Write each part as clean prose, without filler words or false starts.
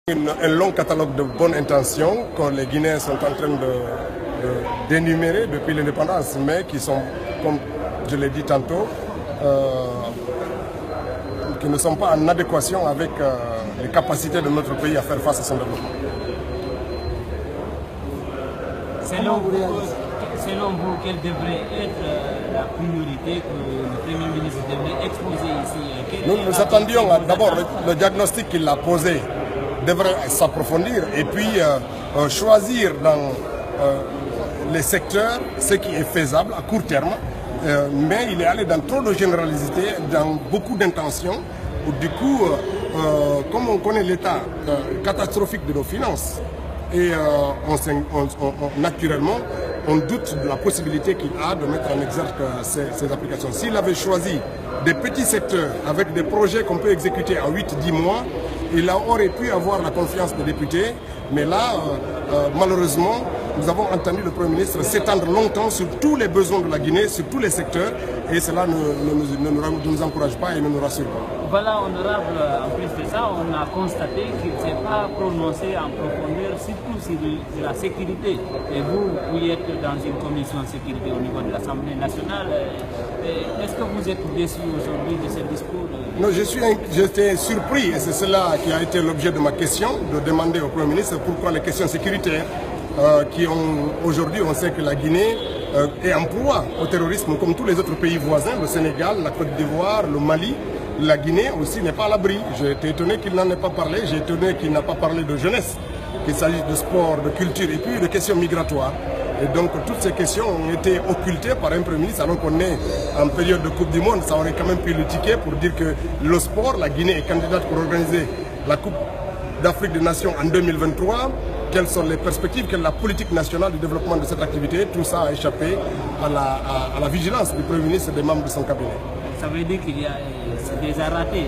Un long catalogue de bonnes intentions que les Guinéens sont en train d'énumérer depuis l'indépendance, mais qui sont, comme je l'ai dit tantôt, qui ne sont pas en adéquation avec les capacités de notre pays à faire face à son développement. Selon vous, quelle devrait être la priorité que le Premier ministre devrait exposer ici? Nous attendions d'abord le diagnostic qu'il a posé devrait s'approfondir et puis choisir dans les secteurs ce qui est faisable à court terme, mais il est allé dans trop de généralité, dans beaucoup d'intentions. Du coup, comme on connaît l'état catastrophique de nos finances, et naturellement, on doute de la possibilité qu'il a de mettre en exergue ces applications. S'il avait choisi des petits secteurs avec des projets qu'on peut exécuter en 8-10 mois, il aurait pu avoir la confiance des députés. Mais là, malheureusement, nous avons entendu le Premier ministre s'étendre longtemps sur tous les besoins de la Guinée, sur tous les secteurs, et cela ne nous encourage pas et ne nous rassure pas. Voilà, honorable, en plus de ça, on a constaté qu'il ne s'est pas prononcé en profondeur, surtout sur la sécurité. Et vous êtes dans une commission de sécurité au niveau de l'Assemblée nationale. Est-ce que vous êtes déçu aujourd'hui de ce discours? Non, j'étais surpris, et c'est cela qui a été l'objet de ma question, de demander au Premier ministre pourquoi les questions sécuritaires, aujourd'hui on sait que la Guinée est en proie au terrorisme comme tous les autres pays voisins, le Sénégal, la Côte d'Ivoire, le Mali. La Guinée aussi n'est pas à l'abri. J'ai été étonné qu'il n'en ait pas parlé, j'ai été étonné qu'il n'a pas parlé de jeunesse, qu'il s'agisse de sport, de culture et puis de questions migratoires. Et donc toutes ces questions ont été occultées par un Premier ministre alors qu'on est en période de Coupe du Monde. Ça aurait quand même pu le ticket pour dire que le sport, la Guinée est candidate pour organiser la Coupe d'Afrique des Nations en 2023. Quelles sont les perspectives, quelle est la politique nationale de développement de cette activité? Tout ça a échappé à la vigilance du Premier ministre et des membres de son cabinet. Ça veut dire qu'il y a des ratés.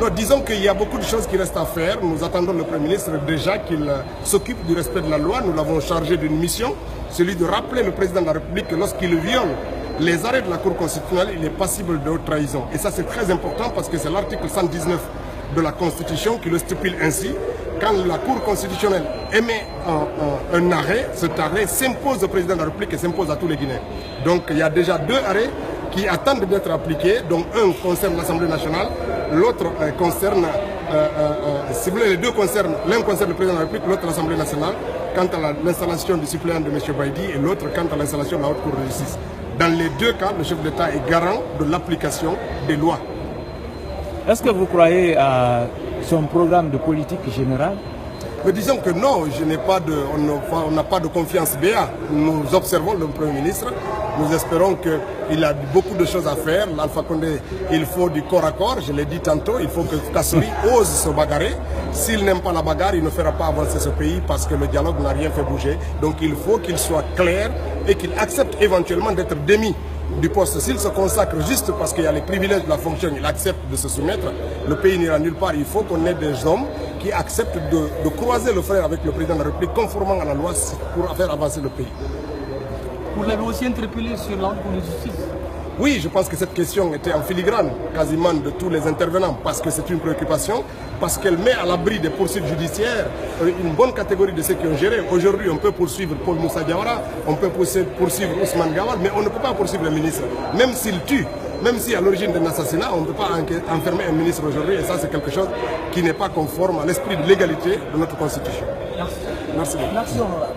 Non, disons qu'il y a beaucoup de choses qui restent à faire. Nous attendons le Premier ministre déjà qu'il s'occupe du respect de la loi. Nous l'avons chargé d'une mission, celui de rappeler le président de la République que lorsqu'il viole les arrêts de la Cour constitutionnelle, il est passible de haute trahison. Et ça c'est très important parce que c'est l'article 119 de la Constitution qui le stipule ainsi. Quand la Cour constitutionnelle émet un arrêt, cet arrêt s'impose au président de la République et s'impose à tous les Guinéens. Donc il y a déjà 2 arrêts qui attendent d'être appliqués, dont un concerne l'Assemblée nationale, l'autre concerne, si vous voulez, les deux concernent, l'un concerne le président de la République, l'autre l'Assemblée nationale, quant à l'installation du suppléant de M. Baïdi et l'autre quant à l'installation de la Haute Cour de justice. Dans les 2 cas, le chef d'État est garant de l'application des lois. Est-ce que vous croyez à son programme de politique générale? Mais disons que non, on n'a pas de confiance BA. Nous observons le Premier ministre, nous espérons qu'il a beaucoup de choses à faire. L'Alpha Condé, il faut du corps à corps, je l'ai dit tantôt, il faut que Kassori ose se bagarrer. S'il n'aime pas la bagarre, il ne fera pas avancer ce pays parce que le dialogue n'a rien fait bouger. Donc il faut qu'il soit clair et qu'il accepte éventuellement d'être démis du poste. S'il se consacre juste parce qu'il y a les privilèges de la fonction, il accepte de se soumettre, le pays n'ira nulle part. Il faut qu'on ait des hommes qui acceptent de croiser le fer avec le président de la République conformément à la loi pour faire avancer le pays. Vous l'avez aussi interpellé sur la Haute Cour de justice? Oui, je pense que cette question était en filigrane quasiment de tous les intervenants parce que c'est une préoccupation, parce qu'elle met à l'abri des poursuites judiciaires une bonne catégorie de ceux qui ont géré. Aujourd'hui, on peut poursuivre Paul Moussa Diawara, on peut poursuivre Ousmane Gawal, mais on ne peut pas poursuivre le ministre. Même s'il tue, même si à l'origine d'un assassinat, on ne peut pas enfermer un ministre aujourd'hui. Et ça, c'est quelque chose qui n'est pas conforme à l'esprit de l'égalité de notre Constitution. Merci. Merci beaucoup. Merci, honorable.